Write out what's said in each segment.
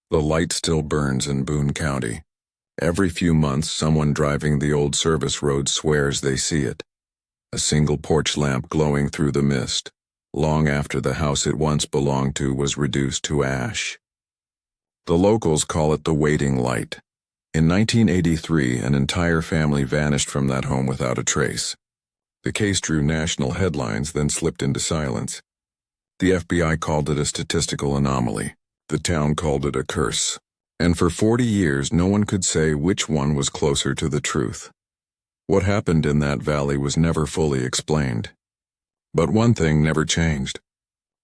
The light still burns in Boone County. Every few months, someone driving the old service road swears they see it. A single porch lamp glowing through the mist, long after the house it once belonged to was reduced to ash. The locals call it the waiting light. In 1983, an entire family vanished from that home without a trace. The case drew national headlines, then slipped into silence. The FBI called it a statistical anomaly. The town called it a curse. And for 40 years, no one could say which one was closer to the truth. What happened in that valley was never fully explained. But one thing never changed.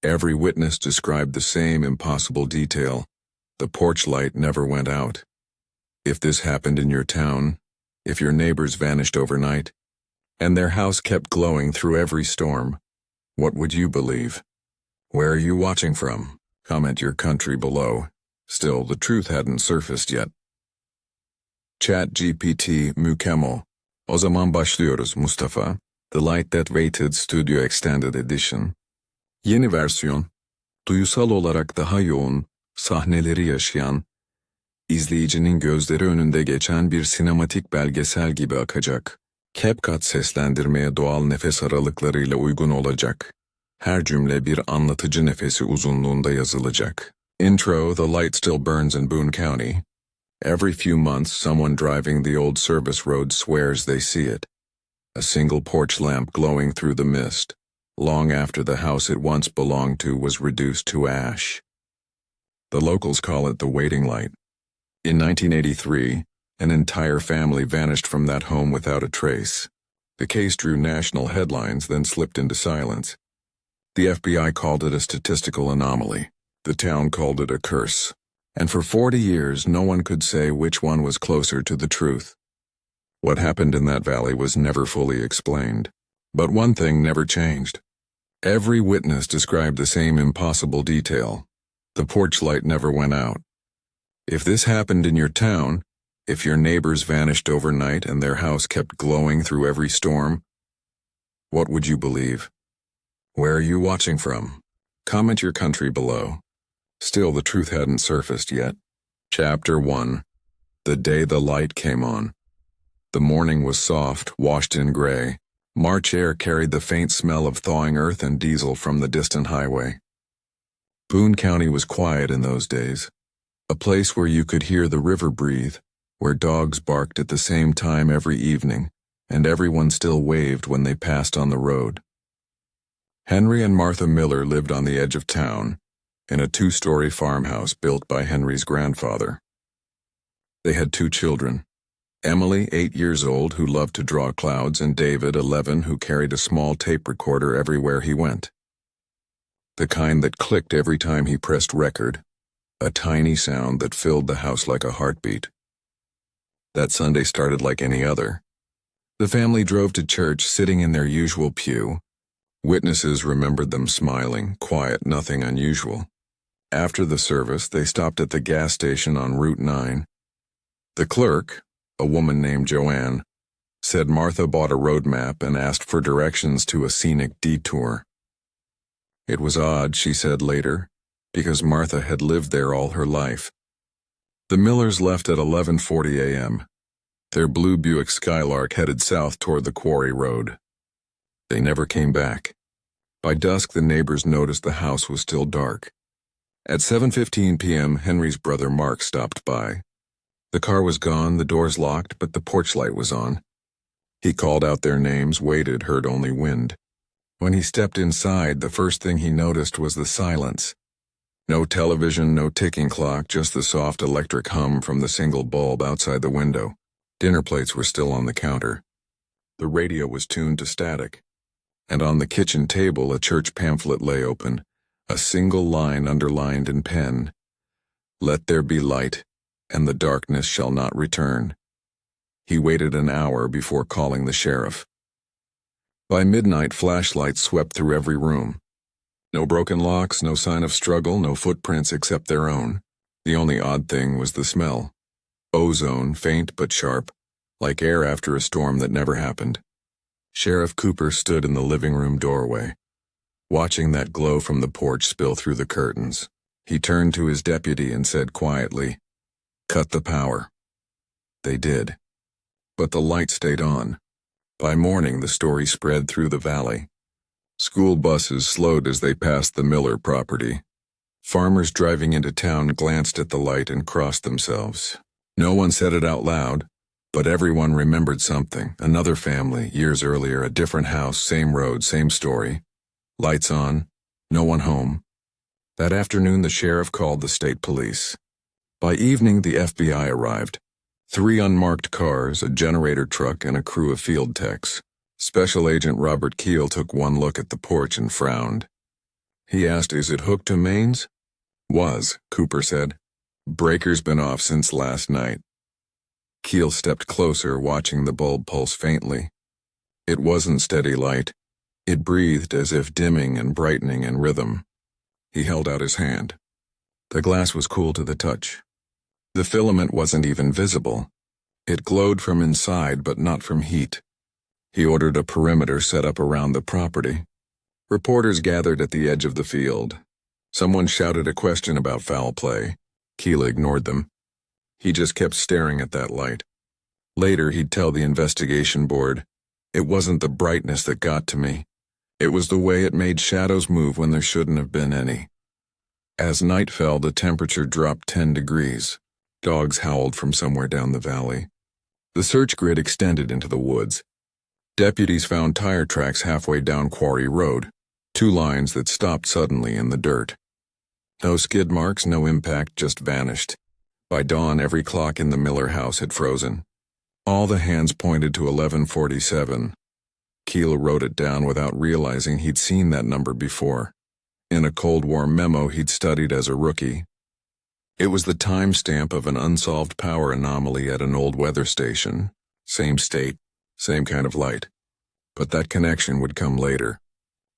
Every witness described the same impossible detail. The porch light never went out. If this happened in your town, if your neighbors vanished overnight, and their house kept glowing through every storm, what would you believe? Where are you watching from? Comment your country below. Still, the truth hadn't surfaced yet. ChatGPT mükemmel. O zaman başlıyoruz Mustafa. The Light That Waited Studio Extended Edition. Yeni versiyon, duyusal olarak daha yoğun, sahneleri yaşayan, izleyicinin gözleri önünde geçen bir sinematik belgesel gibi akacak. CapCut seslendirmeye doğal nefes aralıklarıyla uygun olacak. Her cümle bir anlatıcı nefesi uzunluğunda yazılacak. Intro: The light still burns in Boone County. Every few months, someone driving the old service road swears they see it. A single porch lamp glowing through the mist, long after the house it once belonged to was reduced to ash. The locals call it the waiting light. In 1983, an entire family vanished from that home without a trace. The case drew national headlines, then slipped into silence. The FBI called it a statistical anomaly. The town called it a curse. And for 40 years, no one could say which one was closer to the truth. What happened in that valley was never fully explained. But one thing never changed. Every witness described the same impossible detail. The porch light never went out. If this happened in your town, if your neighbors vanished overnight and their house kept glowing through every storm, what would you believe? Where are you watching from? Comment your country below. Still, the truth hadn't surfaced yet. Chapter 1. The Day the Light Came On. The morning was soft, washed in gray. March air carried the faint smell of thawing earth and diesel from the distant highway. Boone County was quiet in those days. A place where you could hear the river breathe, where dogs barked at the same time every evening, and everyone still waved when they passed on the road. Henry and Martha Miller lived on the edge of town, in a 2-story farmhouse built by Henry's grandfather. They had 2 children, Emily, 8 years old, who loved to draw clouds, and David, 11, who carried a small tape recorder everywhere he went. The kind that clicked every time he pressed record, a tiny sound that filled the house like a heartbeat. That Sunday started like any other. The family drove to church, sitting in their usual pew. Witnesses remembered them smiling, quiet, nothing unusual. After the service, they stopped at the gas station on Route 9. The clerk, a woman named Joanne, said Martha bought a road map and asked for directions to a scenic detour. It was odd, she said later, because Martha had lived there all her life. The Millers left at 11:40 a.m. Their blue Buick Skylark headed south toward the quarry road. They never came back. By dusk, the neighbors noticed the house was still dark. At 7:15 p.m., Henry's brother Mark stopped by. The car was gone, the doors locked, but the porch light was on. He called out their names, waited, heard only wind. When he stepped inside, the first thing he noticed was the silence. No television, no ticking clock, just the soft electric hum from the single bulb outside the window. Dinner plates were still on the counter. The radio was tuned to static. And on the kitchen table, a church pamphlet lay open, a single line underlined in pen. "Let there be light, and the darkness shall not return." He waited an hour before calling the sheriff. By midnight, flashlights swept through every room. No broken locks, no sign of struggle, no footprints except their own. The only odd thing was the smell. Ozone, faint but sharp, like air after a storm that never happened. Sheriff Cooper stood in the living room doorway, watching that glow from the porch spill through the curtains. He turned to his deputy and said quietly, "Cut the power." They did. But the light stayed on. By morning, the story spread through the valley. School buses slowed as they passed the Miller property. Farmers driving into town glanced at the light and crossed themselves. No one said it out loud, but everyone remembered something. Another family, years earlier, a different house, same road, same story. Lights on, no one home. That afternoon, the sheriff called the state police. By evening, the FBI arrived. 3 unmarked cars, a generator truck, and a crew of field techs. Special Agent Robert Keel took one look at the porch and frowned. He asked, "Is it hooked to mains?" "Was," Cooper said. "Breaker's been off since last night." Keel stepped closer, watching the bulb pulse faintly. It wasn't steady light. It breathed as if dimming and brightening in rhythm. He held out his hand. The glass was cool to the touch. The filament wasn't even visible. It glowed from inside, but not from heat. He ordered a perimeter set up around the property. Reporters gathered at the edge of the field. Someone shouted a question about foul play. Keel ignored them. He just kept staring at that light. Later, he'd tell the investigation board, "It wasn't the brightness that got to me. It was the way it made shadows move when there shouldn't have been any." As night fell, the temperature dropped 10 degrees. Dogs howled from somewhere down the valley. The search grid extended into the woods. Deputies found tire tracks halfway down Quarry Road, 2 lines that stopped suddenly in the dirt. No skid marks, no impact, just vanished. By dawn, every clock in the Miller house had frozen. All the hands pointed to 11:47. Keel wrote it down without realizing he'd seen that number before. In a Cold War memo he'd studied as a rookie. It was the timestamp of an unsolved power anomaly at an old weather station. Same state, same kind of light. But that connection would come later.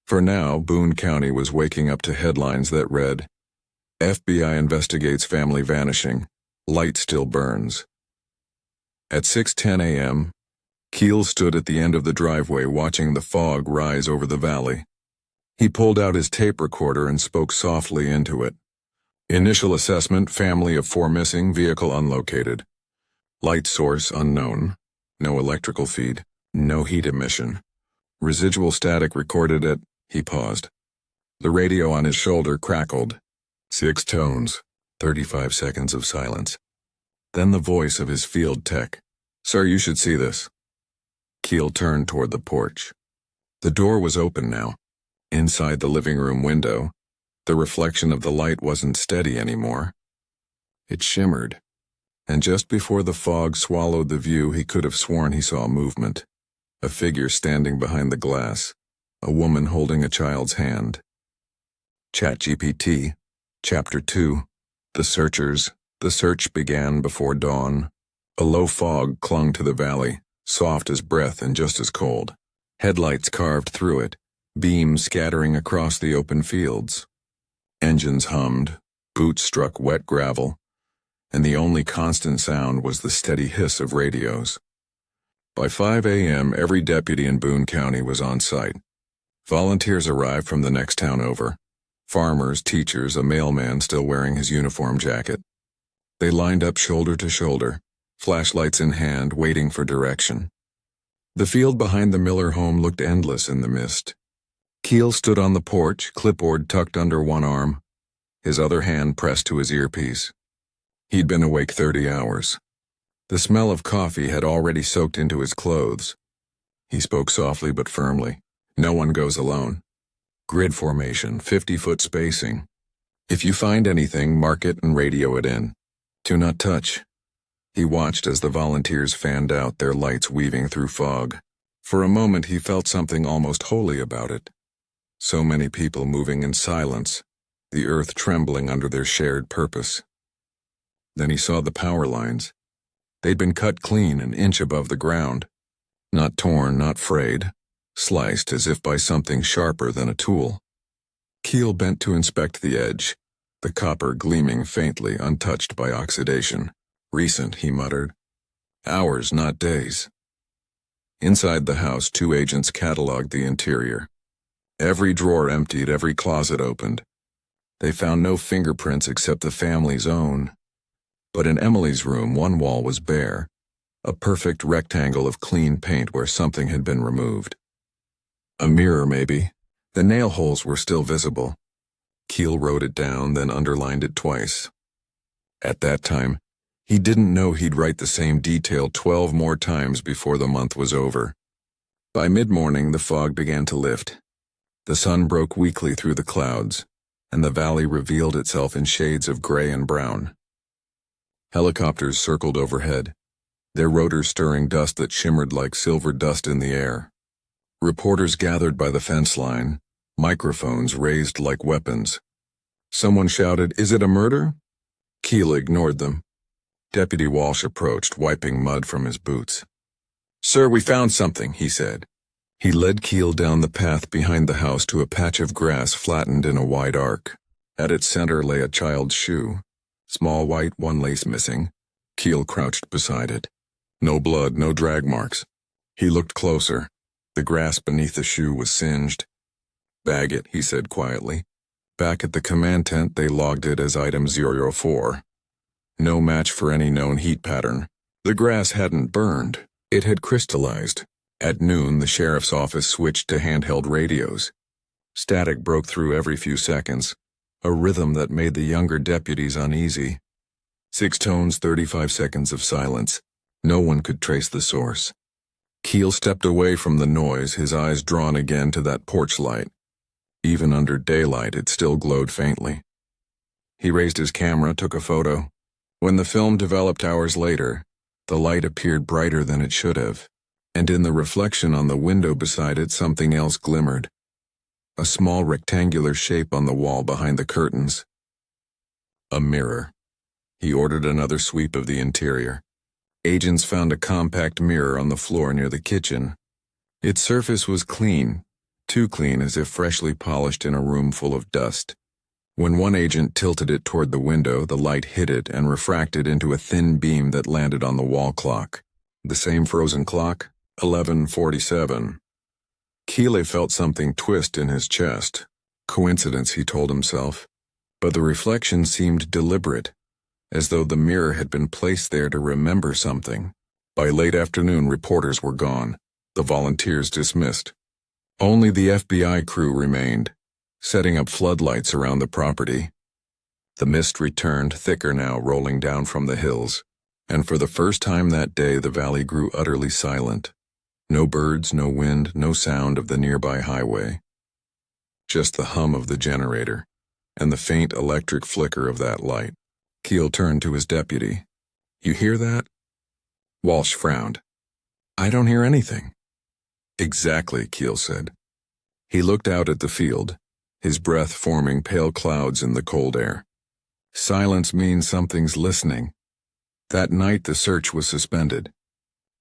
For now, Boone County was waking up to headlines that read, "FBI investigates family vanishing. Light still burns." At 6:10 a.m., Keel stood at the end of the driveway watching the fog rise over the valley. He pulled out his tape recorder and spoke softly into it. "Initial assessment, family of 4 missing, vehicle unlocated. Light source unknown. No electrical feed. No heat emission. Residual static recorded at..." He paused. The radio on his shoulder crackled. 6 tones. 35 seconds of silence. Then the voice of his field tech. "Sir, you should see this." Keel turned toward the porch. The door was open now. Inside the living room window, the reflection of the light wasn't steady anymore. It shimmered, and just before the fog swallowed the view, he could have sworn he saw movement. A figure standing behind the glass, a woman holding a child's hand. ChatGPT, Chapter 2. The Searchers. The search began before dawn. A low fog clung to the valley, soft as breath and just as cold. Headlights carved through it, beams scattering across the open fields. Engines hummed, boots struck wet gravel, and the only constant sound was the steady hiss of radios. By 5 a.m., every deputy in Boone County was on site. Volunteers arrived from the next town over. Farmers, teachers, a mailman still wearing his uniform jacket. They lined up shoulder to shoulder, flashlights in hand, waiting for direction. The field behind the Miller home looked endless in the mist. Keel stood on the porch, clipboard tucked under one arm, his other hand pressed to his earpiece. He'd been awake 30 hours. The smell of coffee had already soaked into his clothes. He spoke softly but firmly. "No one goes alone. Grid formation, 50-foot spacing. If you find anything, mark it and radio it in. Do not touch." He watched as the volunteers fanned out, their lights weaving through fog. For a moment he felt something almost holy about it. So many people moving in silence, the earth trembling under their shared purpose. Then he saw the power lines. They'd been cut clean, an inch above the ground. Not torn, not frayed, sliced as if by something sharper than a tool. Keel bent to inspect the edge, the copper gleaming faintly, untouched by oxidation. "Recent," he muttered. "Hours, not days." Inside the house, 2 agents cataloged the interior. Every drawer emptied, every closet opened. They found no fingerprints except the family's own. But in Emily's room, one wall was bare, a perfect rectangle of clean paint where something had been removed. A mirror, maybe. The nail holes were still visible. Keel wrote it down, then underlined it twice. At that time, he didn't know he'd write the same detail 12 more times before the month was over. By mid-morning, the fog began to lift. The sun broke weakly through the clouds, and the valley revealed itself in shades of gray and brown. Helicopters circled overhead, their rotors stirring dust that shimmered like silver dust in the air. Reporters gathered by the fence line, microphones raised like weapons. Someone shouted, "Is it a murder?" Keel ignored them. Deputy Walsh approached, wiping mud from his boots. "Sir, we found something," he said. He led Keel down the path behind the house to a patch of grass flattened in a wide arc. At its center lay a child's shoe. Small white, one lace missing. Keel crouched beside it. No blood, no drag marks. He looked closer. The grass beneath the shoe was singed. "Bag it," he said quietly. Back at the command tent, they logged it as item 004. No match for any known heat pattern. The grass hadn't burned. It had crystallized. At noon, the sheriff's office switched to handheld radios. Static broke through every few seconds, a rhythm that made the younger deputies uneasy. 6 tones, 35 seconds of silence. No one could trace the source. Keel stepped away from the noise, his eyes drawn again to that porch light. Even under daylight, it still glowed faintly. He raised his camera, took a photo. When the film developed hours later, the light appeared brighter than it should have, and in the reflection on the window beside it, something else glimmered. A small rectangular shape on the wall behind the curtains. A mirror. He ordered another sweep of the interior. Agents found a compact mirror on the floor near the kitchen. Its surface was clean, too clean as if freshly polished in a room full of dust. When one agent tilted it toward the window, the light hit it and refracted into a thin beam that landed on the wall clock. The same frozen clock, 11:47. Keeley felt something twist in his chest. Coincidence, he told himself. But the reflection seemed deliberate, as though the mirror had been placed there to remember something. By late afternoon, reporters were gone, the volunteers dismissed. Only the FBI crew remained, setting up floodlights around the property. The mist returned, thicker now, rolling down from the hills, and for the first time that day the valley grew utterly silent. No birds, no wind, no sound of the nearby highway. Just the hum of the generator, and the faint electric flicker of that light. Keel turned to his deputy. "You hear that?" Walsh frowned. "I don't hear anything." "Exactly," Keel said. He looked out at the field, his breath forming pale clouds in the cold air. Silence means something's listening. That night the search was suspended.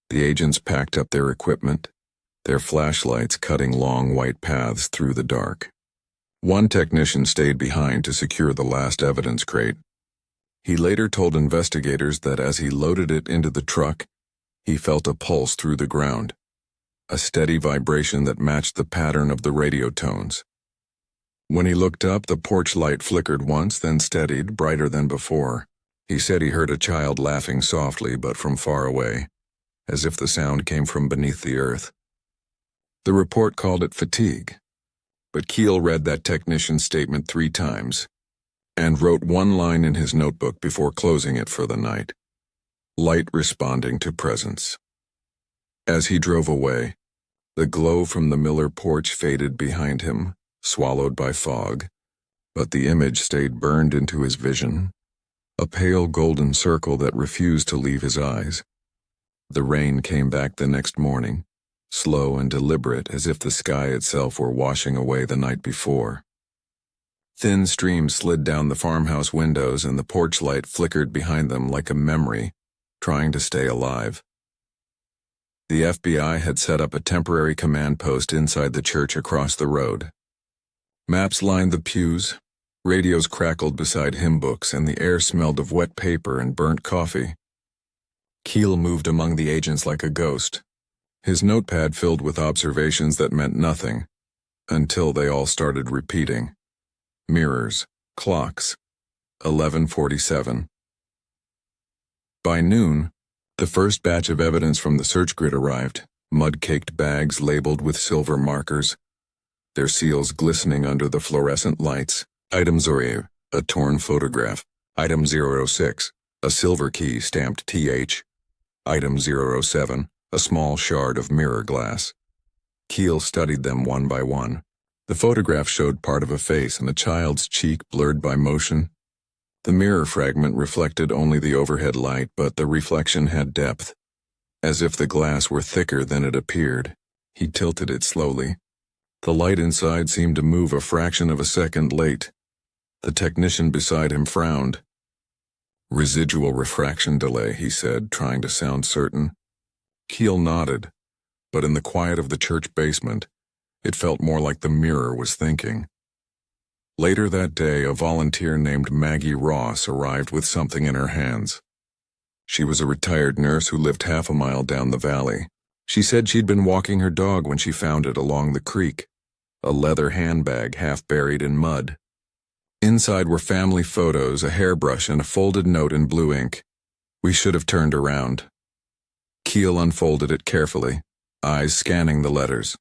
The agents packed up their equipment, their flashlights cutting long white paths through the dark. One technician stayed behind to secure the last evidence crate. He later told investigators that as he loaded it into the truck, he felt a pulse through the ground, a steady vibration that matched the pattern of the radio tones. When he looked up, the porch light flickered once, then steadied, brighter than before. He said he heard a child laughing softly, but from far away, as if the sound came from beneath the earth. The report called it fatigue, but Keel read that technician's statement 3 times, and wrote one line in his notebook before closing it for the night. Light responding to presence. As he drove away, the glow from the Miller porch faded behind him, swallowed by fog, but the image stayed burned into his vision, a pale golden circle that refused to leave his eyes. The rain came back the next morning, slow and deliberate as if the sky itself were washing away the night before. Thin streams slid down the farmhouse windows and the porch light flickered behind them like a memory, trying to stay alive. The FBI had set up a temporary command post inside the church across the road. Maps lined the pews, radios crackled beside hymn books, and the air smelled of wet paper and burnt coffee. Keel moved among the agents like a ghost, his notepad filled with observations that meant nothing, until they all started repeating. Mirrors, Clocks. 11:47. By noon, the first batch of evidence from the search grid arrived, mud-caked bags labeled with silver markers, their seals glistening under the fluorescent lights. Item 0, a torn photograph. Item 006, a silver key stamped TH. Item 007, a small shard of mirror glass. Keel studied them one by one. The photograph showed part of a face and a child's cheek blurred by motion. The mirror fragment reflected only the overhead light, but the reflection had depth, as if the glass were thicker than it appeared. He tilted it slowly. The light inside seemed to move a fraction of a second late. The technician beside him frowned. "Residual refraction delay," he said, trying to sound certain. Keel nodded, but in the quiet of the church basement, it felt more like the mirror was thinking. Later that day, a volunteer named Maggie Ross arrived with something in her hands. She was a retired nurse who lived half a mile down the valley. She said she'd been walking her dog when she found it along the creek, a leather handbag half buried in mud. Inside were family photos, a hairbrush, and a folded note in blue ink. "We should have turned around." Keel unfolded it carefully, eyes scanning the letters.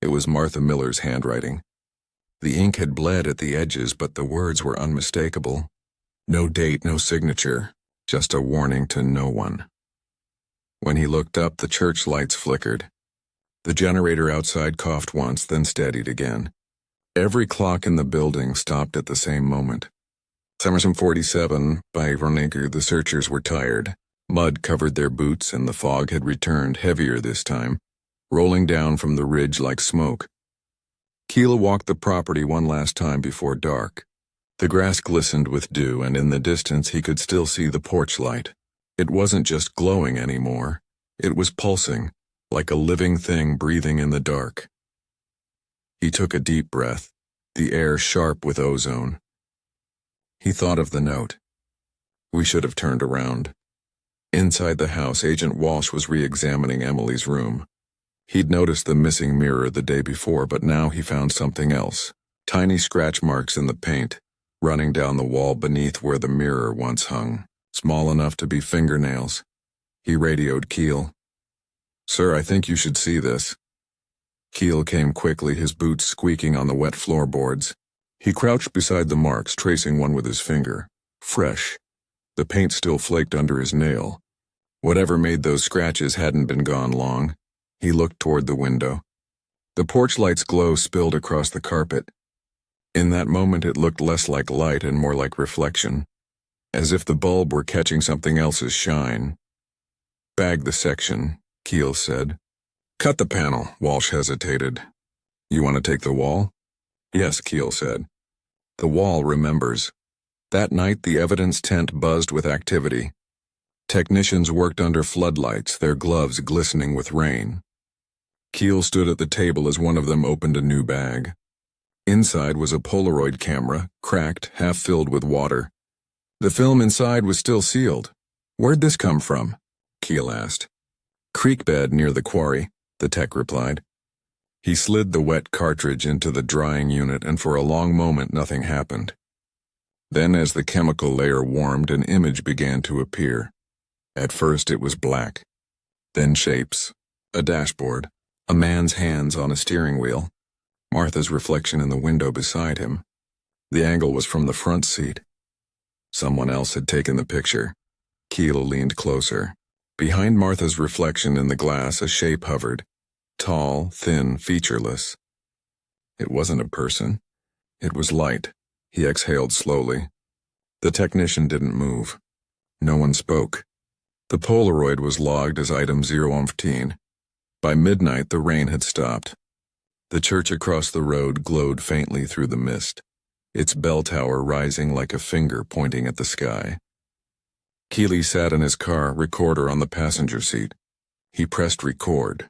It was Martha Miller's handwriting. The ink had bled at the edges, but the words were unmistakable. No date, no signature, just a warning to no one. When he looked up, the church lights flickered. The generator outside coughed once, then steadied again. Every clock in the building stopped at the same moment. 7:47, by Roniger, the searchers were tired. Mud covered their boots, and the fog had returned, heavier this time, rolling down from the ridge like smoke. Keel walked the property one last time before dark. The grass glistened with dew, and in the distance he could still see the porch light. It wasn't just glowing anymore. It was pulsing, like a living thing breathing in the dark. He took a deep breath, the air sharp with ozone. He thought of the note. "We should have turned around." Inside the house, Agent Walsh was re-examining Emily's room. He'd noticed the missing mirror the day before, but now he found something else. Tiny scratch marks in the paint, running down the wall beneath where the mirror once hung, small enough to be fingernails. He radioed Keel. "Sir, I think you should see this." Keel came quickly, his boots squeaking on the wet floorboards. He crouched beside the marks, tracing one with his finger. Fresh. The paint still flaked under his nail. Whatever made those scratches hadn't been gone long. He looked toward the window. The porch light's glow spilled across the carpet. In that moment it looked less like light and more like reflection, as if the bulb were catching something else's shine. "Bag the section," Keel said. "Cut the panel," Walsh hesitated. "You want to take the wall?" "Yes," Keel said. "The wall remembers." That night the evidence tent buzzed with activity. Technicians worked under floodlights, their gloves glistening with rain. Keel stood at the table as one of them opened a new bag. Inside was a Polaroid camera, cracked, half filled with water. The film inside was still sealed. "Where'd this come from?" Keel asked. "Creek bed near the quarry," the tech replied. He slid the wet cartridge into the drying unit, and for a long moment nothing happened. Then, as the chemical layer warmed, an image began to appear. At first it was black. Then shapes. A dashboard. A man's hands on a steering wheel. Martha's reflection in the window beside him. The angle was from the front seat. Someone else had taken the picture. Keel leaned closer. Behind Martha's reflection in the glass, a shape hovered. Tall, thin, featureless. It wasn't a person. It was light. He exhaled slowly. The technician didn't move. No one spoke. The Polaroid was logged as item 015. By midnight, the rain had stopped. The church across the road glowed faintly through the mist, its bell tower rising like a finger pointing at the sky. Keeley sat in his car, recorder on the passenger seat. He pressed record.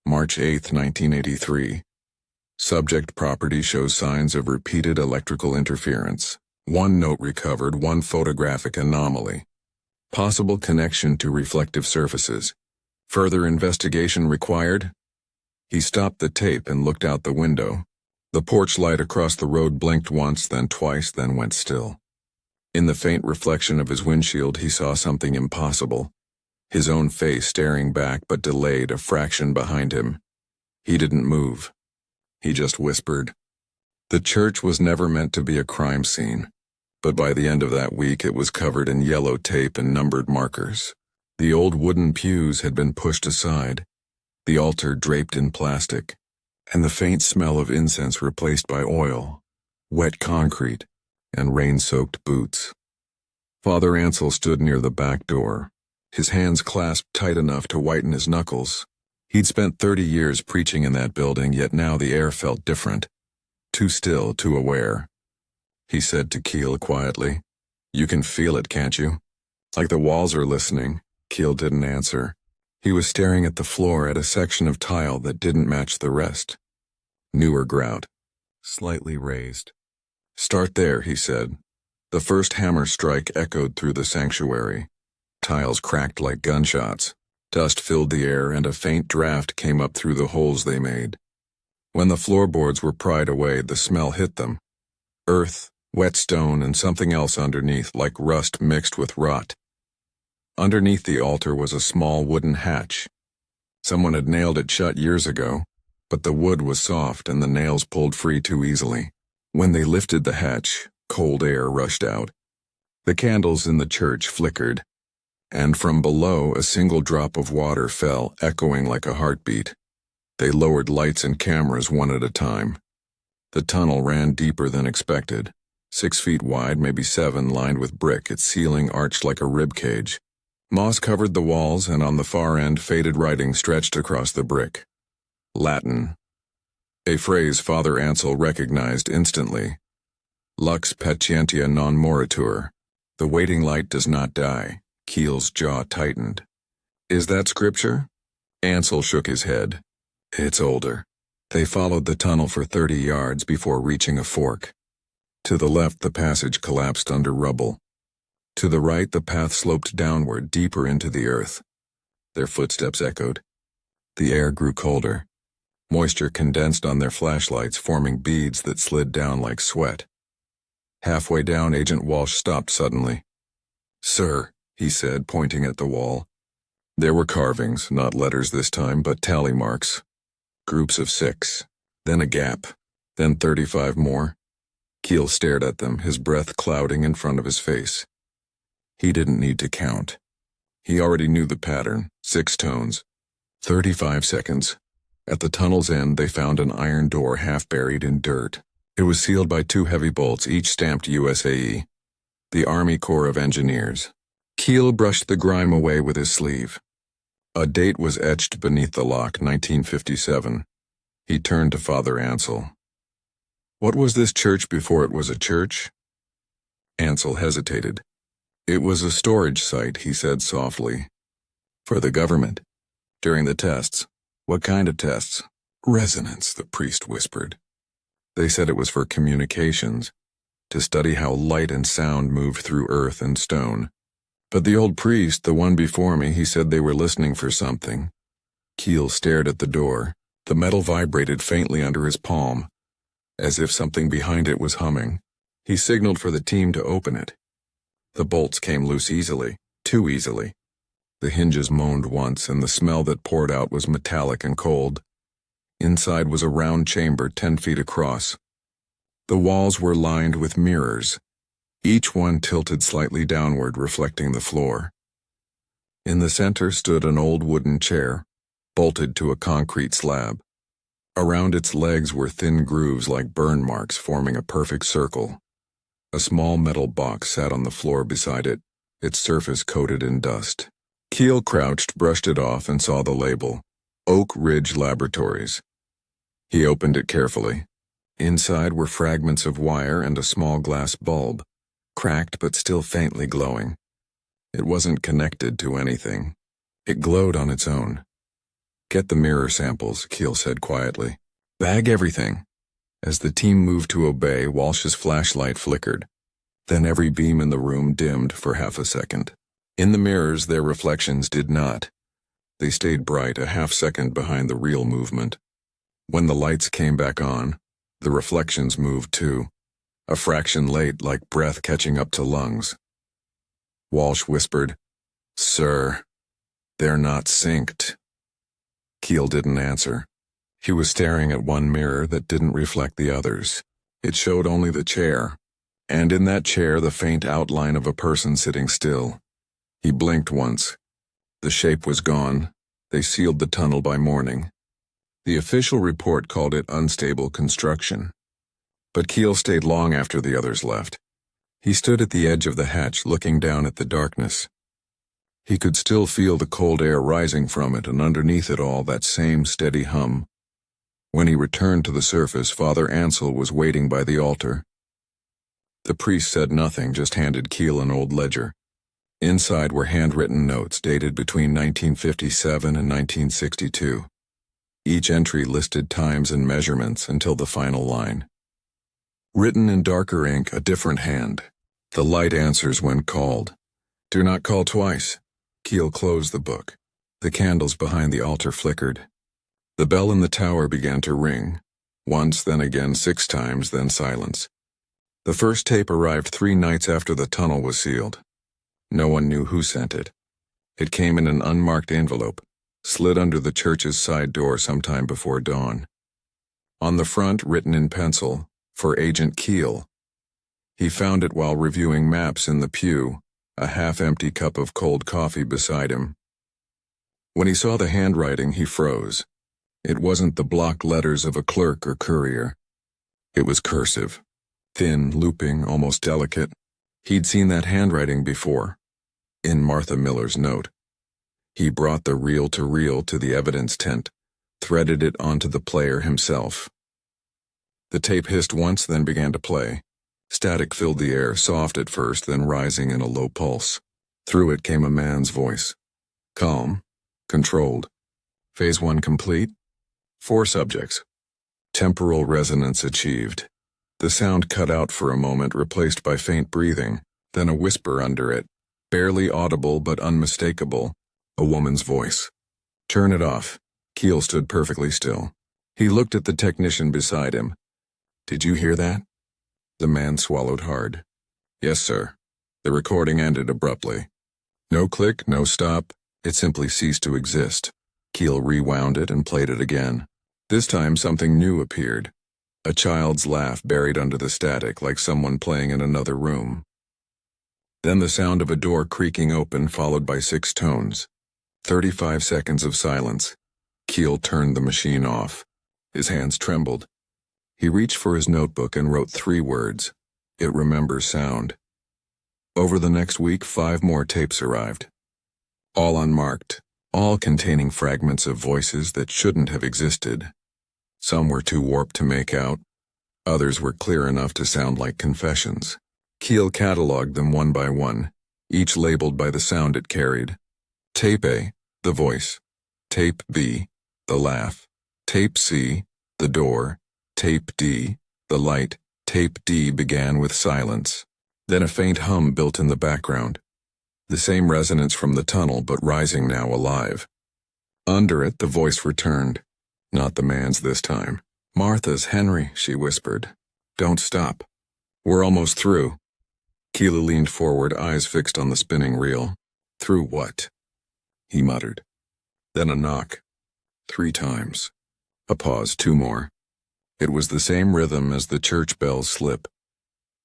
March 8, 1983. Subject property shows signs of repeated electrical interference. One note recovered, one photographic anomaly. Possible connection to reflective surfaces. Further investigation required? He stopped the tape and looked out the window. The porch light across the road blinked once, then twice, then went still. In the faint reflection of his windshield, he saw something impossible. His own face staring back but delayed a fraction behind him. He didn't move. He just whispered. The church was never meant to be a crime scene, but by the end of that week it was covered in yellow tape and numbered markers. The old wooden pews had been pushed aside, the altar draped in plastic, and the faint smell of incense replaced by oil, wet concrete, and rain-soaked boots. Father Ansel stood near the back door, his hands clasped tight enough to whiten his knuckles. He'd spent 30 years preaching in that building, yet now the air felt different. Too still, too aware. He said to Keel quietly, "You can feel it, can't you?" Like the walls are listening. Keel didn't answer. He was staring at the floor, at a section of tile that didn't match the rest. Newer grout, slightly raised. "Start there," he said. The first hammer strike echoed through the sanctuary. Tiles cracked like gunshots. Dust filled the air, and a faint draft came up through the holes they made. When the floorboards were pried away, the smell hit them. Earth, wet stone, and something else underneath, like rust mixed with rot. Underneath the altar was a small wooden hatch. Someone had nailed it shut years ago, but the wood was soft and the nails pulled free too easily. When they lifted the hatch, cold air rushed out. The candles in the church flickered, and from below a single drop of water fell, echoing like a heartbeat. They lowered lights and cameras one at a time. The tunnel ran deeper than expected. 6 feet wide, maybe 7, lined with brick, its ceiling arched like a rib cage. Moss covered the walls, and on the far end faded writing stretched across the brick. Latin. A phrase Father Ansel recognized instantly. Lux patientia non moritur. The waiting light does not die. Keel's jaw tightened. Is that scripture? Ansel shook his head. It's older. They followed the tunnel for 30 yards before reaching a fork. To the left, the passage collapsed under rubble. To the right, the path sloped downward, deeper into the earth. Their footsteps echoed. The air grew colder. Moisture condensed on their flashlights, forming beads that slid down like sweat. Halfway down, Agent Walsh stopped suddenly. "Sir," he said, pointing at the wall. There were carvings, not letters this time, but tally marks. Groups of 6, then a gap, then 35 more. Keel stared at them, his breath clouding in front of his face. He didn't need to count. He already knew the pattern, 6 tones. 35 seconds. At the tunnel's end, they found an iron door half buried in dirt. It was sealed by 2 heavy bolts, each stamped USAE. The Army Corps of Engineers. Keel brushed the grime away with his sleeve. A date was etched beneath the lock, 1957. He turned to Father Ansel. What was this church before it was a church? Ansel hesitated. It was a storage site, he said softly. For the government. During the tests. What kind of tests? Resonance, the priest whispered. They said it was for communications, to study how light and sound moved through earth and stone. But the old priest, the one before me, he said they were listening for something. Keel stared at the door. The metal vibrated faintly under his palm, as if something behind it was humming. He signaled for the team to open it. The bolts came loose easily, too easily. The hinges moaned once, and the smell that poured out was metallic and cold. Inside was a round chamber 10 feet across. The walls were lined with mirrors, each one tilted slightly downward, reflecting the floor. In the center stood an old wooden chair, bolted to a concrete slab. Around its legs were thin grooves like burn marks forming a perfect circle. A small metal box sat on the floor beside it, its surface coated in dust. Keel crouched, brushed it off, and saw the label, Oak Ridge Laboratories. He opened it carefully. Inside were fragments of wire and a small glass bulb, cracked but still faintly glowing. It wasn't connected to anything. It glowed on its own. Get the mirror samples, Keel said quietly. Bag everything. As the team moved to obey, Walsh's flashlight flickered. Then every beam in the room dimmed for half a second. In the mirrors, their reflections did not. They stayed bright a half second behind the real movement. When the lights came back on, The reflections moved too, a fraction late like breath catching up to lungs. Walsh whispered, "Sir, they're not synced." Keel didn't answer. He was staring at one mirror that didn't reflect the others. It showed only the chair, and in that chair the faint outline of a person sitting still. He blinked once. The shape was gone. They sealed the tunnel by morning. The official report called it unstable construction. But Keel stayed long after the others left. He stood at the edge of the hatch looking down at the darkness. He could still feel the cold air rising from it, and underneath it all that same steady hum. When he returned to the surface, Father Ansel was waiting by the altar. The priest said nothing, just handed Keel an old ledger. Inside were handwritten notes dated between 1957 and 1962. Each entry listed times and measurements until the final line. Written in darker ink, a different hand. The light answers when called. Do not call twice. Keel closed the book. The candles behind the altar flickered. The bell in the tower began to ring. Once, then again, 6 times, then silence. The first tape arrived 3 nights after the tunnel was sealed. No one knew who sent it. It came in an unmarked envelope, slid under the church's side door sometime before dawn. On the front, written in pencil, for Agent Keel. He found it while reviewing maps in the pew, a half-empty cup of cold coffee beside him. When he saw the handwriting, he froze. It wasn't the blocked letters of a clerk or courier. It was cursive, thin, looping, almost delicate. He'd seen that handwriting before, in Martha Miller's note. He brought the reel-to-reel to the evidence tent, threaded it onto the player himself. The tape hissed once, then began to play. Static filled the air, soft at first, then rising in a low pulse. Through it came a man's voice. Calm, controlled. Phase 1 complete. 4 subjects. Temporal resonance achieved. The sound cut out for a moment, replaced by faint breathing, then a whisper under it, barely audible but unmistakable, a woman's voice. Turn it off. Keel stood perfectly still. He looked at the technician beside him. Did you hear that? The man swallowed hard. Yes, sir. The recording ended abruptly. No click, no stop. It simply ceased to exist. Keel rewound it and played it again. This time something new appeared. A child's laugh buried under the static, like someone playing in another room. Then the sound of a door creaking open, followed by 6 tones. 35 seconds of silence. Keel turned the machine off. His hands trembled. He reached for his notebook and wrote 3 words. It remembers sound. Over the next week, 5 more tapes arrived. All unmarked, all containing fragments of voices that shouldn't have existed. Some were too warped to make out. Others were clear enough to sound like confessions. Keel cataloged them one by one, each labeled by the sound it carried. Tape A, the voice. Tape B, the laugh. Tape C, the door. Tape D, the light. Tape D began with silence. Then a faint hum built in the background. The same resonance from the tunnel, but rising now alive. Under it, the voice returned. Not the man's this time. Martha's, Henry, she whispered. Don't stop. We're almost through. Keela leaned forward, eyes fixed on the spinning reel. Through what? He muttered. Then a knock. 3 times. A pause, 2 more. It was the same rhythm as the church bell's slip.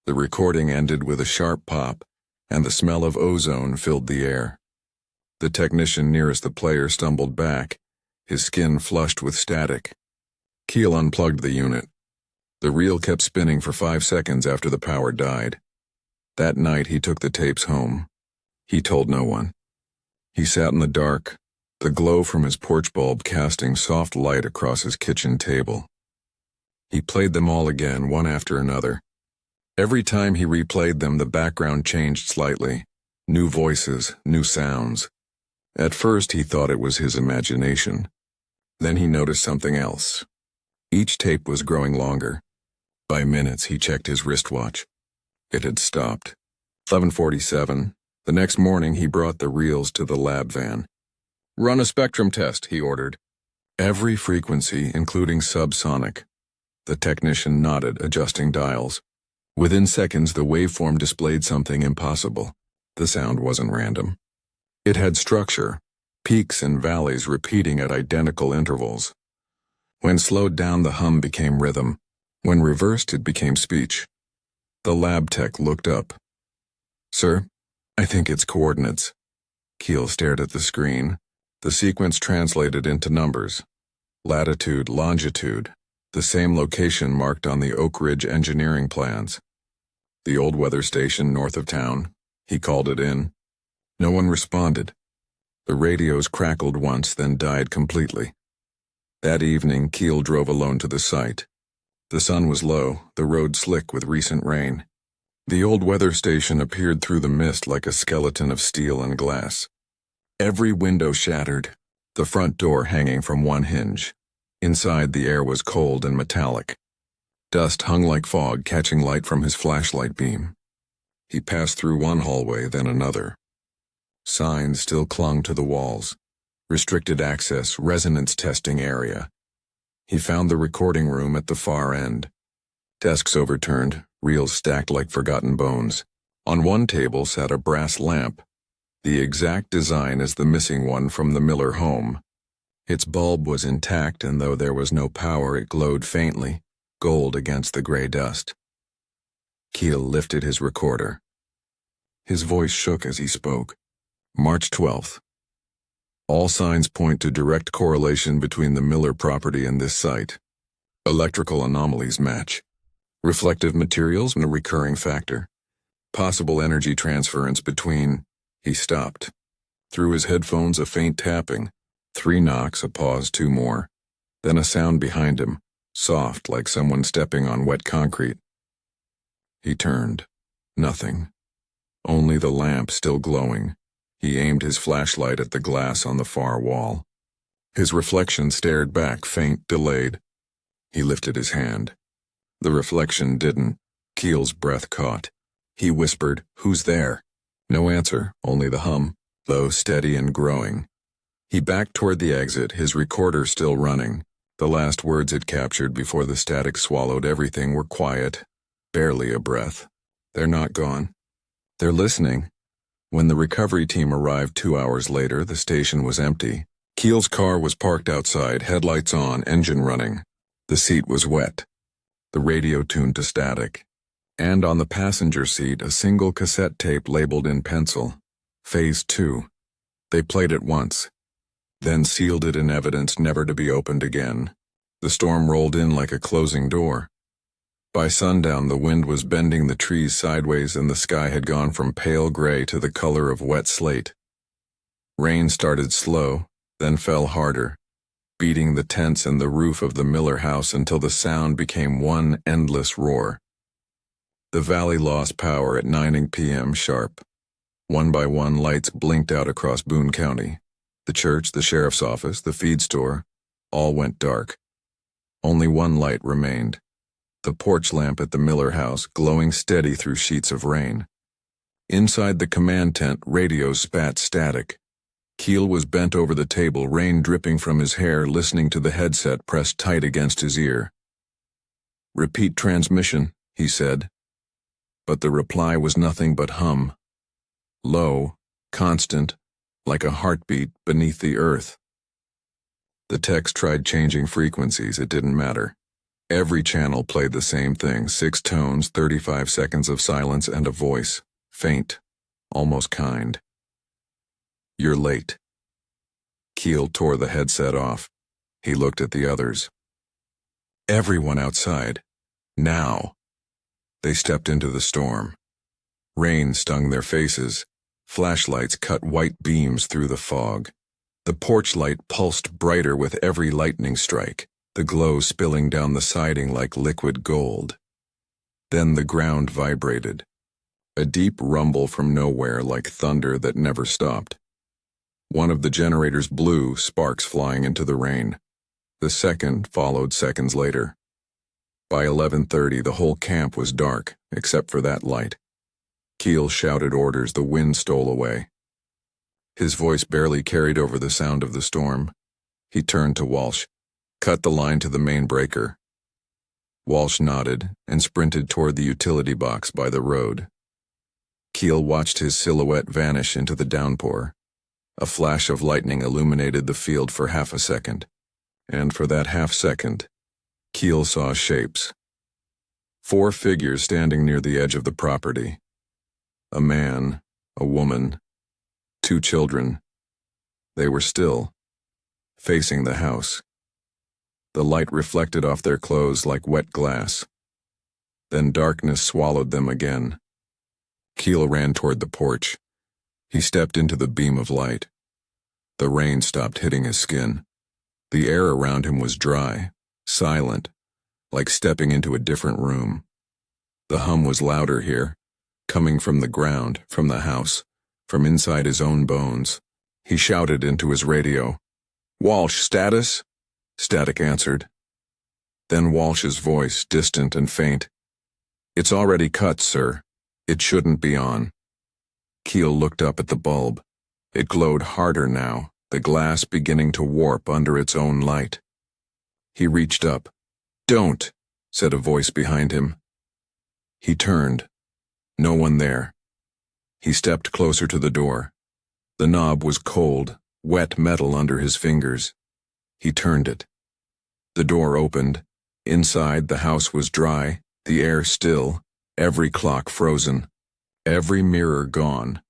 The recording ended with a sharp pop, and the smell of ozone filled the air. The technician nearest the player stumbled back, his skin flushed with static. Keel unplugged the unit. The reel kept spinning for 5 seconds after the power died. That night he took the tapes home. He told no one. He sat in the dark, the glow from his porch bulb casting soft light across his kitchen table. He played them all again, one after another. Every time he replayed them, the background changed slightly. New voices, new sounds. At first he thought it was his imagination. Then he noticed something else. Each tape was growing longer. By minutes he checked his wristwatch. It had stopped. 11:47. The next morning he brought the reels to the lab van. Run a spectrum test, he ordered. Every frequency, including subsonic. The technician nodded, adjusting dials. Within seconds, the waveform displayed something impossible. The sound wasn't random. It had structure, peaks and valleys repeating at identical intervals. When slowed down, the hum became rhythm. When reversed, it became speech. The lab tech looked up. "Sir, I think it's coordinates." Keel stared at the screen. The sequence translated into numbers. Latitude, longitude, the same location marked on the Oak Ridge engineering plans. The old weather station north of town. He called it in. No one responded. The radios crackled once, then died completely. That evening, Keel drove alone to the site. The sun was low, the road slick with recent rain. The old weather station appeared through the mist like a skeleton of steel and glass. Every window shattered, the front door hanging from one hinge. Inside, the air was cold and metallic. Dust hung like fog, catching light from his flashlight beam. He passed through one hallway, then another. Signs still clung to the walls. Restricted access, resonance testing area. He found the recording room at the far end. Desks overturned, reels stacked like forgotten bones. On one table sat a brass lamp, the exact design as the missing one from the Miller home. Its bulb was intact, and though there was no power, it glowed faintly, gold against the gray dust. Keel lifted his recorder. His voice shook as he spoke. March 12th. All signs point to direct correlation between the Miller property and this site. Electrical anomalies match. Reflective materials and a recurring factor. Possible energy transference between... He stopped. Through his headphones, a faint tapping. 3 knocks, a pause, 2 more. Then a sound behind him, soft like someone stepping on wet concrete. He turned. Nothing. Only the lamp still glowing. He aimed his flashlight at the glass on the far wall. His reflection stared back, faint, delayed. He lifted his hand. The reflection didn't. Keel's breath caught. He whispered, "Who's there?" No answer, only the hum, low, steady, and growing. He backed toward the exit, his recorder still running. The last words it captured before the static swallowed everything were quiet, barely a breath. "They're not gone. They're listening." When the recovery team arrived 2 hours later, the station was empty. Keel's car was parked outside, headlights on, engine running. The seat was wet. The radio tuned to static. And on the passenger seat, a single cassette tape labeled in pencil. Phase 2. They played it once, then sealed it in evidence never to be opened again. The storm rolled in like a closing door. By sundown, the wind was bending the trees sideways and the sky had gone from pale gray to the color of wet slate. Rain started slow, then fell harder, beating the tents and the roof of the Miller house until the sound became one endless roar. The valley lost power at 9 p.m. sharp. One by one, lights blinked out across Boone County. The church, the sheriff's office, the feed store, all went dark. Only one light remained. The porch lamp at the Miller house, glowing steady through sheets of rain. Inside the command tent, radios spat static. Keel was bent over the table, rain dripping from his hair, listening to the headset pressed tight against his ear. "Repeat transmission," he said. But the reply was nothing but hum. Low, constant, like a heartbeat beneath the earth. The text tried changing frequencies, it didn't matter. Every channel played the same thing, 6 tones, 35 seconds of silence, and a voice, faint, almost kind. "You're late." Keel tore the headset off. He looked at the others. Everyone outside. Now. They stepped into the storm. Rain stung their faces. Flashlights cut white beams through the fog. The porch light pulsed brighter with every lightning strike, the glow spilling down the siding like liquid gold. Then the ground vibrated. A deep rumble from nowhere like thunder that never stopped. One of the generators blew, sparks flying into the rain. The second followed seconds later. By 11:30, the whole camp was dark, except for that light. Keel shouted orders, the wind stole away. His voice barely carried over the sound of the storm. He turned to Walsh. "Cut the line to the main breaker." Walsh nodded and sprinted toward the utility box by the road. Keel watched his silhouette vanish into the downpour. A flash of lightning illuminated the field for half a second, and for that half second, Keel saw shapes. 4 figures standing near the edge of the property. A man, a woman, 2 children. They were still, facing the house. The light reflected off their clothes like wet glass. Then darkness swallowed them again. Keel ran toward the porch. He stepped into the beam of light. The rain stopped hitting his skin. The air around him was dry, silent, like stepping into a different room. The hum was louder here, coming from the ground, from the house, from inside his own bones. He shouted into his radio. "Walsh, status?" Static answered. Then Walsh's voice, distant and faint. "It's already cut, sir. It shouldn't be on." Keel looked up at the bulb. It glowed harder now, the glass beginning to warp under its own light. He reached up. "Don't," said a voice behind him. He turned. No one there. He stepped closer to the door. The knob was cold, wet metal under his fingers. He turned it. The door opened. Inside, the house was dry, the air still, every clock frozen, every mirror gone.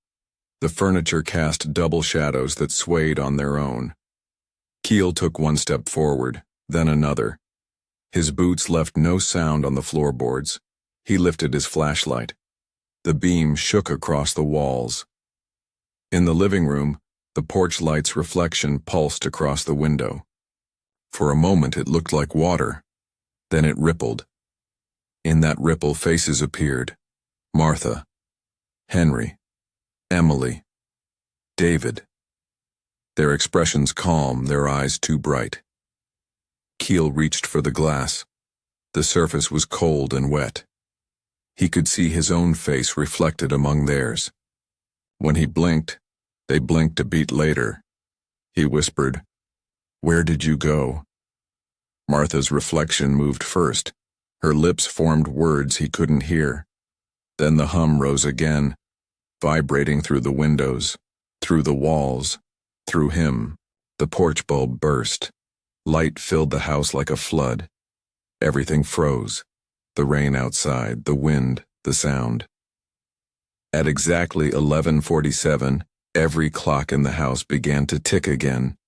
The furniture cast double shadows that swayed on their own. Keel took one step forward, then another. His boots left no sound on the floorboards. He lifted his flashlight. The beam shook across the walls. In the living room, the porch light's reflection pulsed across the window. For a moment it looked like water. Then it rippled. In that ripple faces appeared. Martha, Henry, Emily, David. Their expressions calm, their eyes too bright. Keel reached for the glass. The surface was cold and wet. He could see his own face reflected among theirs. When he blinked, they blinked a beat later. He whispered, "Where did you go?" Martha's reflection moved first. Her lips formed words he couldn't hear. Then the hum rose again, vibrating through the windows, through the walls, through him. The porch bulb burst. Light filled the house like a flood. Everything froze. The rain outside, the wind, the sound. At exactly 11:47, every clock in the house began to tick again,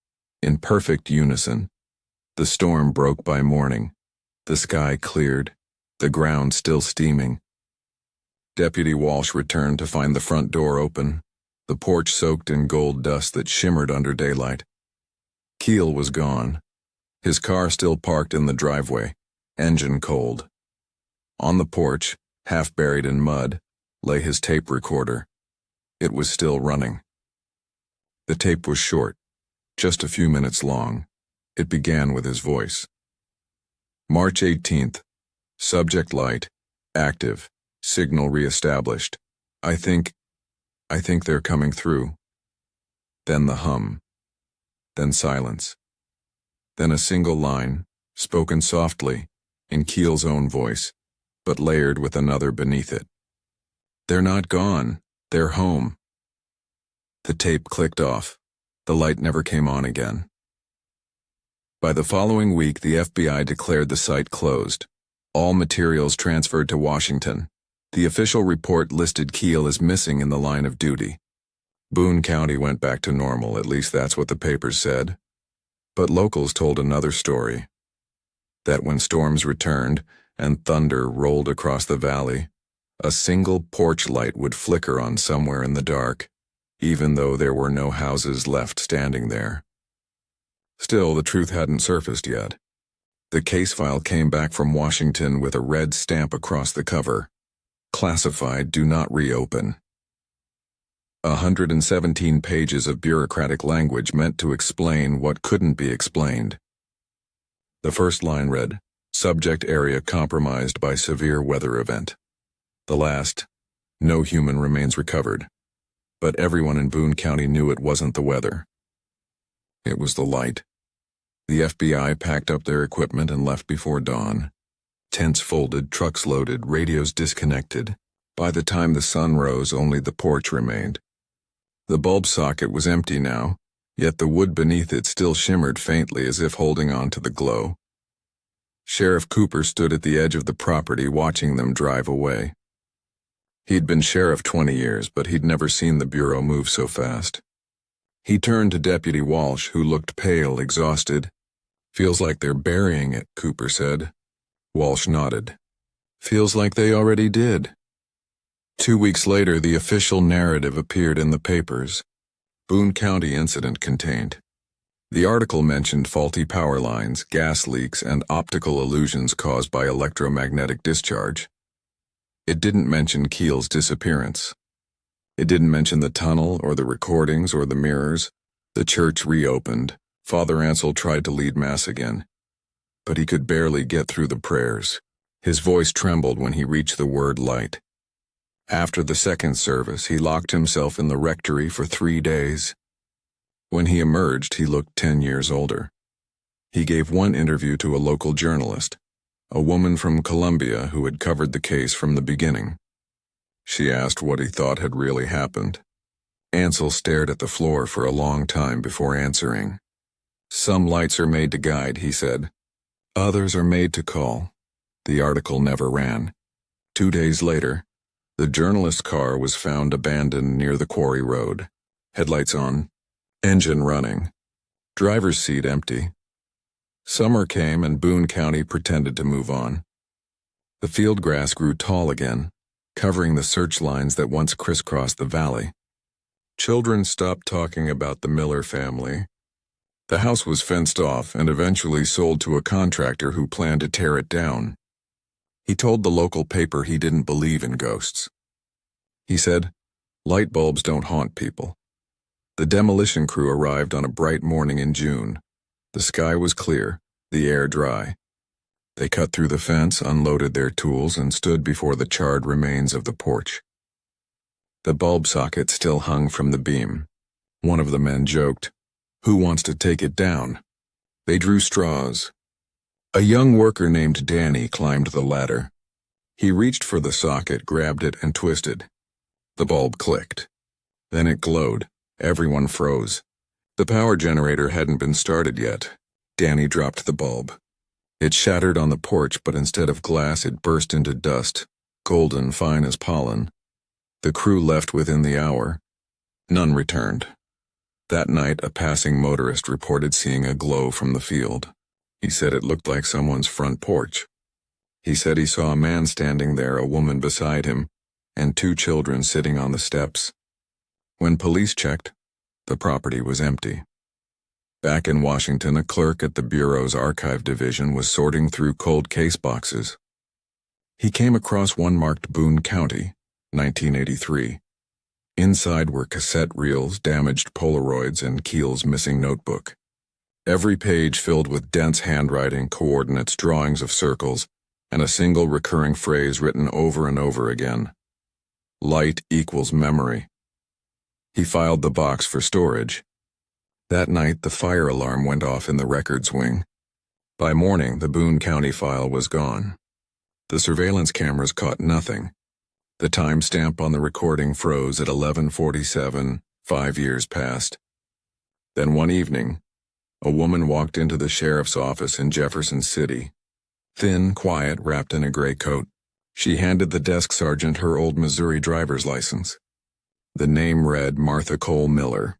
in perfect unison. The storm broke by morning. The sky cleared, the ground still steaming. Deputy Walsh returned to find the front door open, the porch soaked in gold dust that shimmered under daylight. Keel was gone. His car still parked in the driveway, engine cold. On the porch, half buried in mud, lay his tape recorder. It was still running. The tape was short, just a few minutes long. It began with his voice. March 18th. Subject light, active, signal reestablished. I think they're coming through. Then the hum. Then silence. Then a single line, spoken softly, in Keel's own voice, but layered with another beneath it. They're not gone. They're home. The tape clicked off. The light never came on again. By the following week, the FBI declared the site closed. All materials transferred to Washington. The official report listed Keel as missing in the line of duty. Boone County went back to normal, at least that's what the papers said. But locals told another story. That when storms returned and thunder rolled across the valley, a single porch light would flicker on somewhere in the dark, even though there were no houses left standing there. Still, the truth hadn't surfaced yet. The case file came back from Washington with a red stamp across the cover. Classified, do not reopen. 117 pages of bureaucratic language meant to explain what couldn't be explained. The first line read, "Subject area compromised by severe weather event." The last, "No human remains recovered." But everyone in Boone County knew it wasn't the weather. It was the light. The FBI packed up their equipment and left before dawn. Tents folded, trucks loaded, radios disconnected. By the time the sun rose, only the porch remained. The bulb socket was empty now, yet the wood beneath it still shimmered faintly as if holding on to the glow. Sheriff Cooper stood at the edge of the property watching them drive away. He'd been sheriff 20 years, but he'd never seen the bureau move so fast. He turned to Deputy Walsh, who looked pale, exhausted. "Feels like they're burying it," Cooper said. Walsh nodded. "Feels like they already did." 2 weeks later, the official narrative appeared in the papers. Boone County incident contained. The article mentioned faulty power lines, gas leaks, and optical illusions caused by electromagnetic discharge. It didn't mention Keel's disappearance. It didn't mention the tunnel or the recordings or the mirrors. The church reopened. Father Ansel tried to lead Mass again, but he could barely get through the prayers. His voice trembled when he reached the word light. After the second service, he locked himself in the rectory for 3 days. When he emerged, he looked 10 years older. He gave one interview to a local journalist, a woman from Columbia who had covered the case from the beginning. She asked what he thought had really happened. Ansel stared at the floor for a long time before answering. "Some lights are made to guide," he said. "Others are made to call." The article never ran. 2 days later, the journalist's car was found abandoned near the quarry road. Headlights on, engine running, driver's seat empty. Summer came and Boone County pretended to move on. The field grass grew tall again, covering the search lines that once crisscrossed the valley. Children stopped talking about the Miller family. The house was fenced off and eventually sold to a contractor who planned to tear it down. He told the local paper he didn't believe in ghosts. He said, "Light bulbs don't haunt people." The demolition crew arrived on a bright morning in June. The sky was clear, the air dry. They cut through the fence, unloaded their tools, and stood before the charred remains of the porch. The bulb socket still hung from the beam. One of the men joked, "Who wants to take it down?" They drew straws. A young worker named Danny climbed the ladder. He reached for the socket, grabbed it, and twisted. The bulb clicked. Then it glowed. Everyone froze. The power generator hadn't been started yet. Danny dropped the bulb. It shattered on the porch, but instead of glass, it burst into dust, golden, fine as pollen. The crew left within the hour. None returned. That night, a passing motorist reported seeing a glow from the field. He said it looked like someone's front porch. He said he saw a man standing there, a woman beside him, and 2 children sitting on the steps. When police checked, the property was empty. Back in Washington, a clerk at the Bureau's archive division was sorting through cold case boxes. He came across one marked Boone County, 1983. Inside were cassette reels, damaged Polaroids, and Keel's missing notebook. Every page filled with dense handwriting, coordinates, drawings of circles, and a single recurring phrase written over and over again. Light equals memory. He filed the box for storage. That night, the fire alarm went off in the records wing. By morning, the Boone County file was gone. The surveillance cameras caught nothing. The timestamp on the recording froze at 11:47, 5 years passed. Then one evening, a woman walked into the sheriff's office in Jefferson City. Thin, quiet, wrapped in a gray coat. She handed the desk sergeant her old Missouri driver's license. The name read Martha Cole Miller.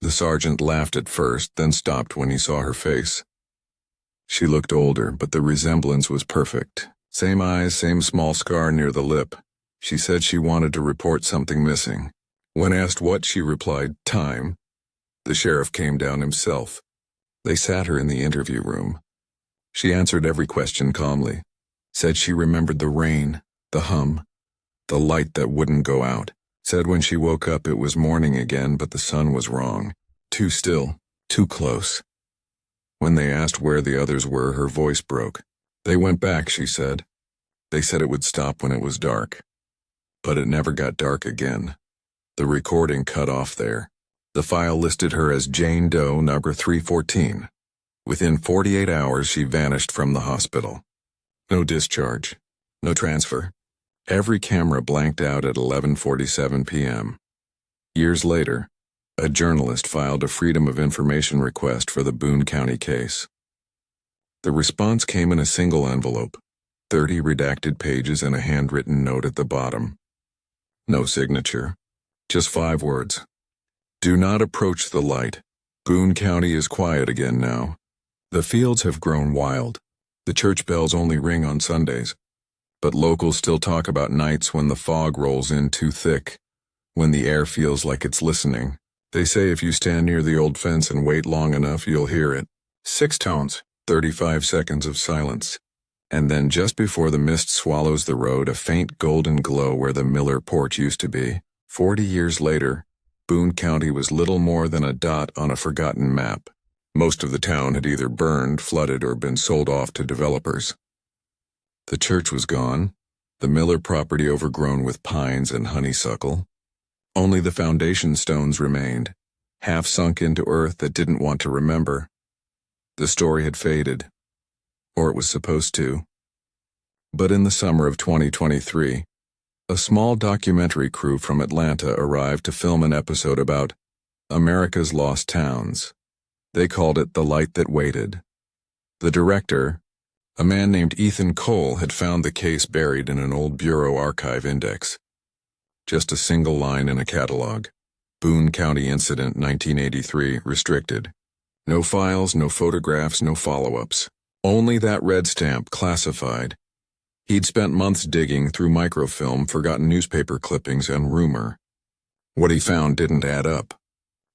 The sergeant laughed at first, then stopped when he saw her face. She looked older, but the resemblance was perfect. Same eyes, same small scar near the lip. She said she wanted to report something missing. When asked what, she replied, "Time." The sheriff came down himself. They sat her in the interview room. She answered every question calmly. Said she remembered the rain, the hum, the light that wouldn't go out. Said when she woke up it was morning again, but the sun was wrong. Too still, too close. When they asked where the others were, her voice broke. They went back, she said. They said it would stop when it was dark. But it never got dark again. The recording cut off there. The file listed her as Jane Doe number 314. Within 48 hours, she vanished from the hospital. No discharge. No transfer. Every camera blanked out at 11:47 p.m. Years later, a journalist filed a Freedom of Information request for the Boone County case. The response came in a single envelope, 30 redacted pages and a handwritten note at the bottom. No signature, just 5 words. Do not approach the light. Boone County is quiet again now. The fields have grown wild. The church bells only ring on Sundays. But locals still talk about nights when the fog rolls in too thick, when the air feels like it's listening. They say if you stand near the old fence and wait long enough, you'll hear it. 6 tones, 35 seconds of silence. And then just before the mist swallows the road, a faint golden glow where the Miller porch used to be. 40 years later, Boone County was little more than a dot on a forgotten map. Most of the town had either burned, flooded, or been sold off to developers. The church was gone, the Miller property overgrown with pines and honeysuckle. Only the foundation stones remained, half sunk into earth that didn't want to remember. The story had faded, or it was supposed to. But in the summer of 2023, a small documentary crew from Atlanta arrived to film an episode about America's Lost Towns. They called it The Light That Waited. The director, a man named Ethan Cole, had found the case buried in an old Bureau archive index. Just a single line in a catalog. Boone County Incident 1983, restricted. No files, no photographs, no follow-ups. Only that red stamp, classified. He'd spent months digging through microfilm, forgotten newspaper clippings, and rumor. What he found didn't add up.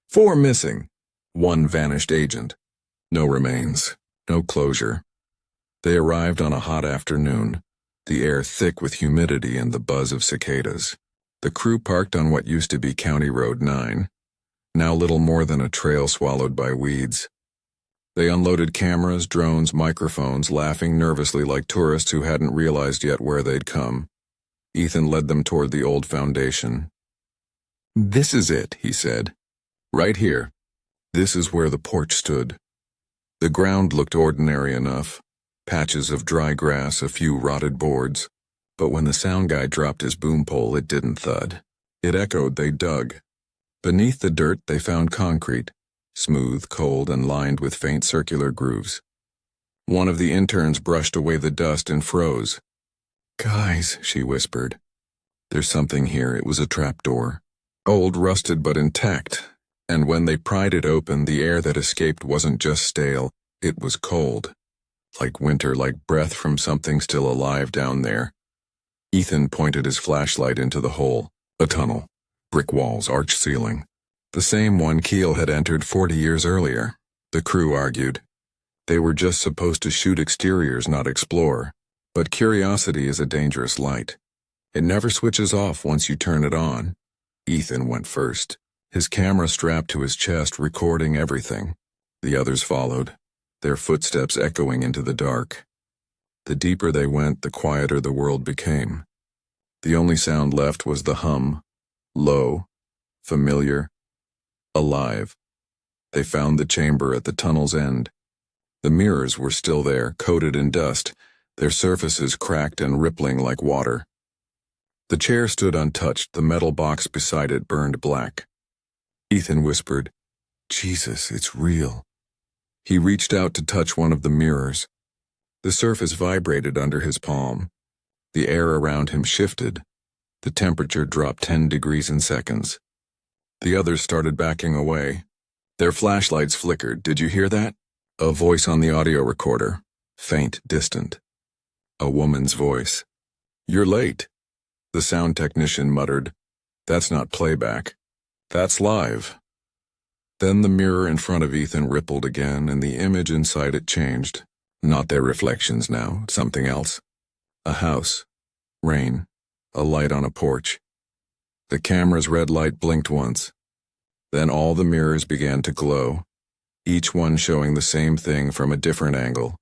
4 missing. 1 vanished agent. No remains. No closure. They arrived on a hot afternoon, the air thick with humidity and the buzz of cicadas. The crew parked on what used to be County Road 9, now little more than a trail swallowed by weeds. They unloaded cameras, drones, microphones, laughing nervously like tourists who hadn't realized yet where they'd come. Ethan led them toward the old foundation. "This is it," he said. "Right here. This is where the porch stood." The ground looked ordinary enough. Patches of dry grass, a few rotted boards. But when the sound guy dropped his boom pole, it didn't thud. It echoed. They dug. Beneath the dirt, they found concrete, smooth, cold, and lined with faint circular grooves. One of the interns brushed away the dust and froze. "Guys," she whispered. "There's something here." It was a trapdoor. Old, rusted, but intact. And when they pried it open, the air that escaped wasn't just stale, it was cold. Like winter, like breath from something still alive down there. Ethan pointed his flashlight into the hole. A tunnel. Brick walls, arch ceiling. The same one Keel had entered 40 years earlier, the crew argued. They were just supposed to shoot exteriors, not explore. But curiosity is a dangerous light. It never switches off once you turn it on. Ethan went first, his camera strapped to his chest, recording everything. The others followed, their footsteps echoing into the dark. The deeper they went, the quieter the world became. The only sound left was the hum, low, familiar, alive. They found the chamber at the tunnel's end. The mirrors were still there, coated in dust, their surfaces cracked and rippling like water. The chair stood untouched, the metal box beside it burned black. Ethan whispered, "Jesus, it's real." He reached out to touch one of the mirrors. The surface vibrated under his palm. The air around him shifted. The temperature dropped 10 degrees in seconds. The others started backing away. Their flashlights flickered. "Did you hear that?" A voice on the audio recorder, faint, distant. A woman's voice. "You're late." The sound technician muttered, "That's not playback. That's live." Then the mirror in front of Ethan rippled again, and the image inside it changed. Not their reflections now, something else. A house. Rain. A light on a porch. The camera's red light blinked once. Then all the mirrors began to glow, each one showing the same thing from a different angle.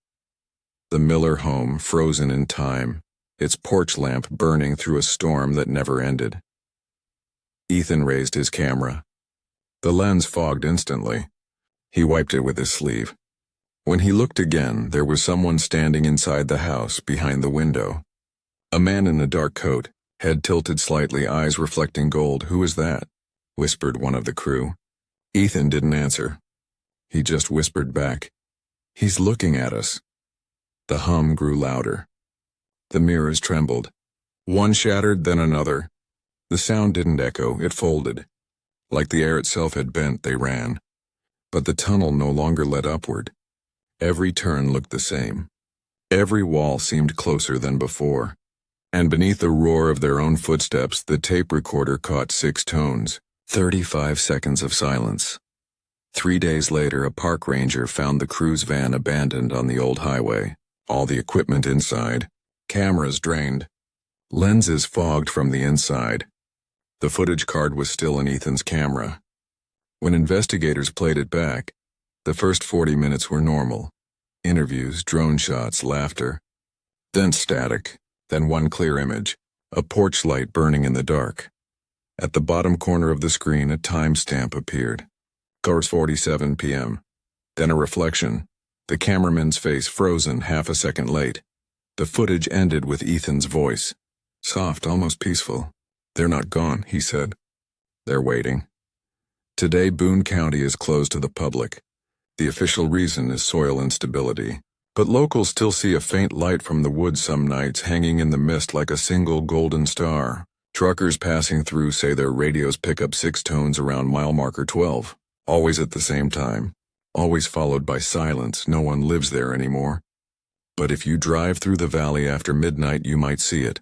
The Miller home, frozen in time, its porch lamp burning through a storm that never ended. Ethan raised his camera. The lens fogged instantly. He wiped it with his sleeve. When he looked again, there was someone standing inside the house, behind the window. A man in a dark coat, head tilted slightly, eyes reflecting gold. "Who is that?" whispered one of the crew. Ethan didn't answer. He just whispered back, "He's looking at us." The hum grew louder. The mirrors trembled. One shattered, then another. The sound didn't echo, it folded. Like the air itself had bent, they ran. But the tunnel no longer led upward. Every turn looked the same. Every wall seemed closer than before. And beneath the roar of their own footsteps, the tape recorder caught 6 tones. 35 seconds of silence. 3 days later, a park ranger found the crew's van abandoned on the old highway. All the equipment inside. Cameras drained. Lenses fogged from the inside. The footage card was still in Ethan's camera. When investigators played it back, the first 40 minutes were normal. Interviews, drone shots, laughter. Then static. Then one clear image. A porch light burning in the dark. At the bottom corner of the screen, a timestamp appeared. 4:47 p.m. Then a reflection. The cameraman's face frozen half a second late. The footage ended with Ethan's voice. Soft, almost peaceful. "They're not gone," he said. "They're waiting." Today, Boone County is closed to the public. The official reason is soil instability. But locals still see a faint light from the woods some nights, hanging in the mist like a single golden star. Truckers passing through say their radios pick up 6 tones around mile marker 12. Always at the same time. Always followed by silence. No one lives there anymore. But if you drive through the valley after midnight, you might see it.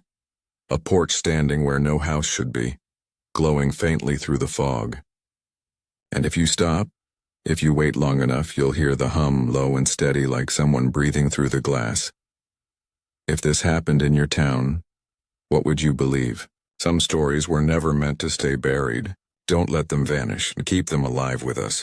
A porch standing where no house should be, glowing faintly through the fog. And if you stop, if you wait long enough, you'll hear the hum, low and steady, like someone breathing through the glass. If this happened in your town, what would you believe? Some stories were never meant to stay buried. Don't let them vanish, and keep them alive with us.